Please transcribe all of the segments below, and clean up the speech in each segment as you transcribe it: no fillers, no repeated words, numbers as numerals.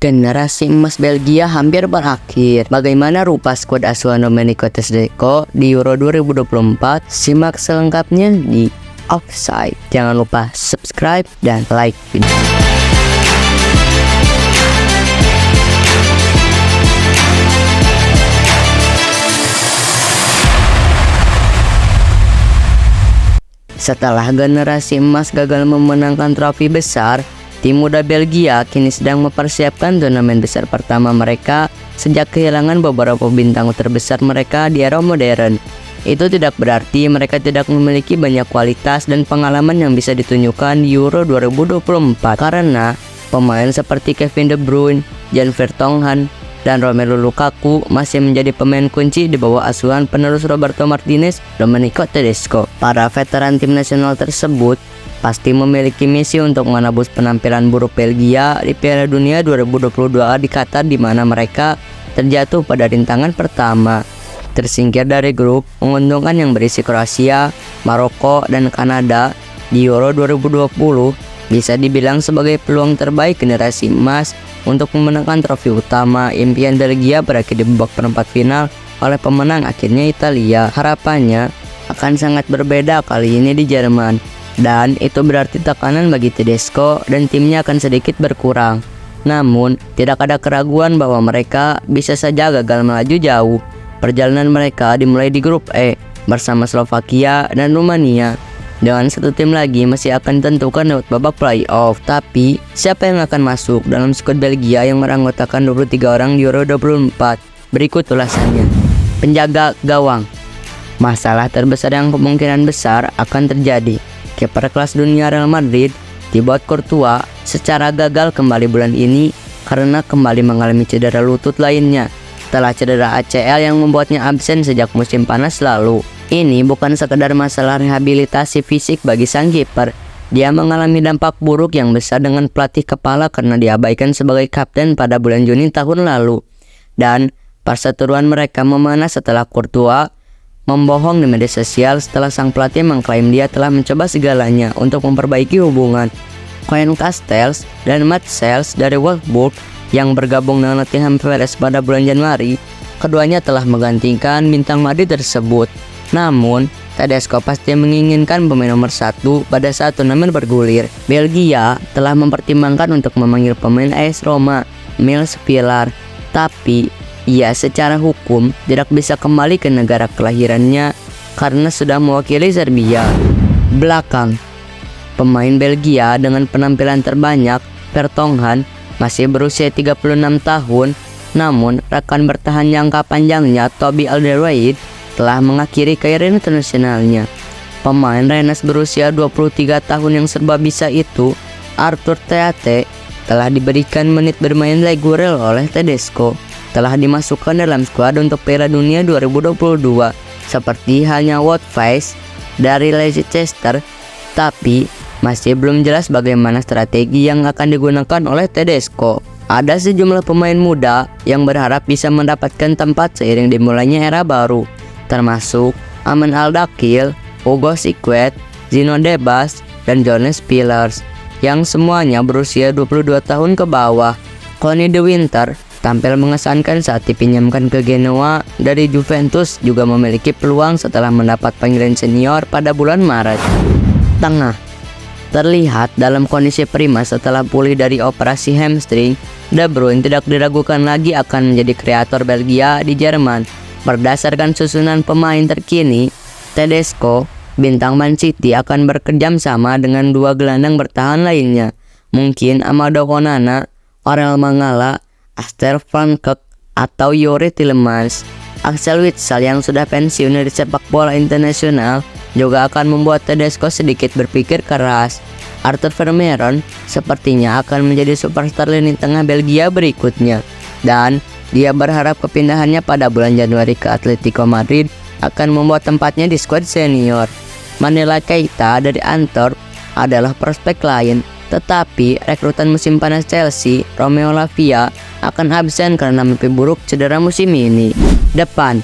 Generasi emas Belgia hampir berakhir. Bagaimana rupa skuad asuhan Domenico Tedesco di Euro 2024? Simak selengkapnya di Offside. Jangan lupa subscribe dan like video. Setelah generasi emas gagal memenangkan trofi besar, tim muda Belgia kini sedang mempersiapkan turnamen besar pertama mereka sejak kehilangan beberapa bintang terbesar mereka di era modern. Itu tidak berarti mereka tidak memiliki banyak kualitas dan pengalaman yang bisa ditunjukkan di Euro 2024, karena pemain seperti Kevin De Bruyne, Jan Vertonghen, dan Romelu Lukaku masih menjadi pemain kunci di bawah asuhan penerus Roberto Martinez, Domenico Tedesco. Para veteran tim nasional tersebut pasti memiliki misi untuk menebus penampilan buruk Belgia di Piala Dunia 2022 di Qatar, di mana mereka terjatuh pada rintangan pertama. Tersingkir dari grup menguntungkan yang berisi Kroasia, Maroko, dan Kanada di Euro 2020 bisa dibilang sebagai peluang terbaik generasi emas untuk memenangkan trofi utama. Impian Belgia berakhir di babak perempat final oleh pemenang, akhirnya Italia. Harapannya akan sangat berbeda kali ini di Jerman, dan itu berarti tekanan bagi Tedesco dan timnya akan sedikit berkurang. Namun, tidak ada keraguan bahwa mereka bisa saja gagal melaju jauh. Perjalanan mereka dimulai di grup E bersama Slovakia dan Rumania. Dengan satu tim lagi masih akan ditentukan lewat babak playoff. Tapi, siapa yang akan masuk dalam skuad Belgia yang beranggotakan 23 orang di Euro 2024? Berikut ulasannya. Penjaga gawang. Masalah terbesar yang kemungkinan besar akan terjadi. Kiper kelas dunia Real Madrid, Thibaut Courtois, secara gagal kembali bulan ini karena kembali mengalami cedera lutut lainnya setelah cedera ACL yang membuatnya absen sejak musim panas lalu. Ini bukan sekedar masalah rehabilitasi fisik bagi sang kiper. Dia mengalami dampak buruk yang besar dengan pelatih kepala karena diabaikan sebagai kapten pada bulan Juni tahun lalu. Dan perseteruan mereka memanas setelah Courtois membohong di media sosial setelah sang pelatih mengklaim dia telah mencoba segalanya untuk memperbaiki hubungan. Koen Castells dan Matt Sales dari Wolfsburg yang bergabung dengan Nottingham Forest pada bulan Januari, keduanya telah menggantikan bintang Madrid tersebut. Namun, Tedesco pasti menginginkan pemain nomor 1 pada saat turnamen bergulir. Belgia telah mempertimbangkan untuk memanggil pemain AS Roma, Milos Villar, tapi ia secara hukum tidak bisa kembali ke negara kelahirannya karena sudah mewakili Serbia. Belakang. Pemain Belgia dengan penampilan terbanyak, Vertonghen, masih berusia 36 tahun, namun rekan bertahan jangka panjangnya Toby Alderweireld telah mengakhiri karir internasionalnya. Pemain Rennes berusia 23 tahun yang serba bisa itu, Arthur Theate, telah diberikan menit bermain reguler oleh Tedesco. Telah dimasukkan dalam skuad untuk Piala Dunia 2022 seperti halnya Wout Faes dari Leicester, tapi masih belum jelas bagaimana strategi yang akan digunakan oleh Tedesco. Ada sejumlah pemain muda yang berharap bisa mendapatkan tempat seiring dimulainya era baru, termasuk Aman Al-Dakil, Hugo Siquet, Zino Debas, dan Jonas Pillars, yang semuanya berusia 22 tahun ke bawah. Conny De Winter tampil mengesankan saat dipinjamkan ke Genoa dari Juventus, juga memiliki peluang setelah mendapat panggilan senior pada bulan Maret. Tengah. Terlihat dalam kondisi prima setelah pulih dari operasi hamstring, De Bruyne tidak diragukan lagi akan menjadi kreator Belgia di Jerman. Berdasarkan susunan pemain terkini, Tedesco, bintang Man City, akan bekerja sama dengan dua gelandang bertahan lainnya, mungkin Amado Onana, Orel Mangala, Aster Frankrijk, atau Yuri Tielemans. Axel Witsel yang sudah pensiun dari sepak bola internasional juga akan membuat Tedesco sedikit berpikir keras. Arthur Vermeeren sepertinya akan menjadi superstar lini tengah Belgia berikutnya, dan dia berharap kepindahannya pada bulan Januari ke Atletico Madrid akan membuat tempatnya di skuad senior. Manila Keita dari Antwerp adalah prospek lain, tetapi rekrutan musim panas Chelsea, Romeo Lavia, akan absen karena mimpi buruk cedera musim ini. Depan.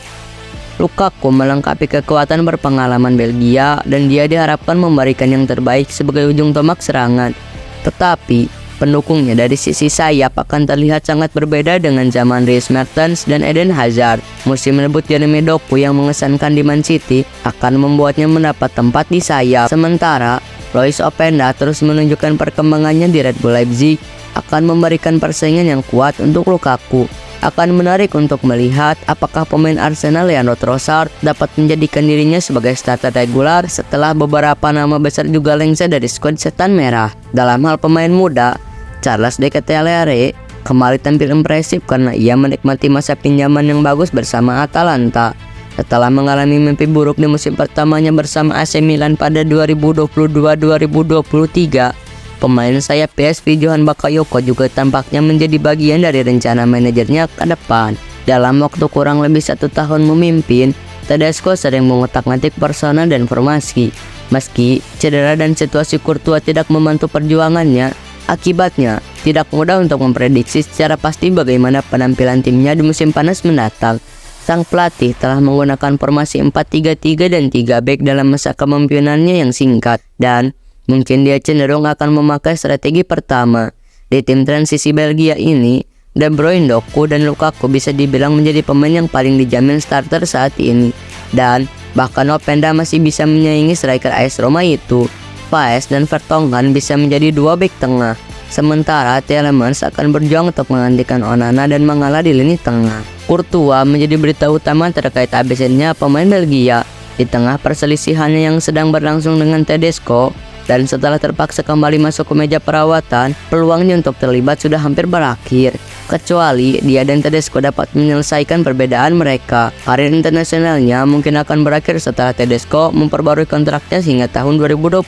Lukaku melengkapi kekuatan berpengalaman Belgia dan dia diharapkan memberikan yang terbaik sebagai ujung tombak serangan. Tetapi, pendukungnya dari sisi sayap akan terlihat sangat berbeda dengan zaman Dries Mertens dan Eden Hazard. Musim debut Jeremy Doku yang mengesankan di Man City akan membuatnya mendapat tempat di sayap. Sementara Lois Openda terus menunjukkan perkembangannya di Red Bull Leipzig akan memberikan persaingan yang kuat untuk Lukaku. Akan menarik untuk melihat apakah pemain Arsenal Leandro Trossard dapat menjadikan dirinya sebagai starter regular setelah beberapa nama besar juga lengser dari skuad Setan Merah. Dalam hal pemain muda, Charles de Ketelaere kembali tampil impresif karena ia menikmati masa pinjaman yang bagus bersama Atalanta. Setelah mengalami mimpi buruk di musim pertamanya bersama AC Milan pada 2022-2023, pemain sayap PSV Johan Bakayoko juga tampaknya menjadi bagian dari rencana manajernya ke depan. Dalam waktu kurang lebih 1 tahun memimpin, Tedesco sering mengotak-ngatik persona dan formasi. Meski cedera dan situasi Courtois tidak membantu perjuangannya, akibatnya tidak mudah untuk memprediksi secara pasti bagaimana penampilan timnya di musim panas mendatang. Sang pelatih telah menggunakan formasi 4-3-3 dan 3 back dalam masa kepemimpinannya yang singkat, dan mungkin dia cenderung akan memakai strategi pertama. Di tim transisi Belgia ini, De Bruyne, Doku, dan Lukaku bisa dibilang menjadi pemain yang paling dijamin starter saat ini, dan bahkan Openda masih bisa menyaingi striker AS Roma itu. Faes dan Vertonghen bisa menjadi 2 back tengah, sementara Tielemans akan berjuang untuk menggantikan Onana dan mengalah di lini tengah. Courtois menjadi berita utama terkait absennya pemain Belgia di tengah perselisihannya yang sedang berlangsung dengan Tedesco, dan setelah terpaksa kembali masuk ke meja perawatan, peluangnya untuk terlibat sudah hampir berakhir. Kecuali dia dan Tedesco dapat menyelesaikan perbedaan mereka. Karir internasionalnya mungkin akan berakhir setelah Tedesco memperbarui kontraknya hingga tahun 2026.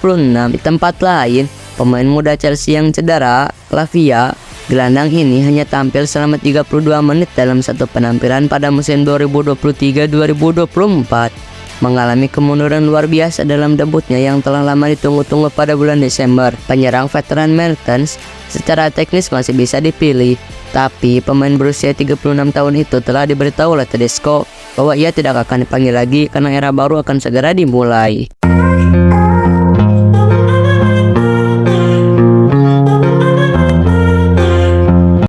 Di tempat lain, pemain muda Chelsea yang cedera, Lavia, gelandang ini hanya tampil selama 32 menit dalam satu penampilan pada musim 2023-2024. Mengalami kemunduran luar biasa dalam debutnya yang telah lama ditunggu-tunggu pada bulan Desember. Penyerang veteran Mertens secara teknis masih bisa dipilih, tapi pemain berusia 36 tahun itu telah diberitahu oleh Tedesco bahwa ia tidak akan dipanggil lagi karena era baru akan segera dimulai.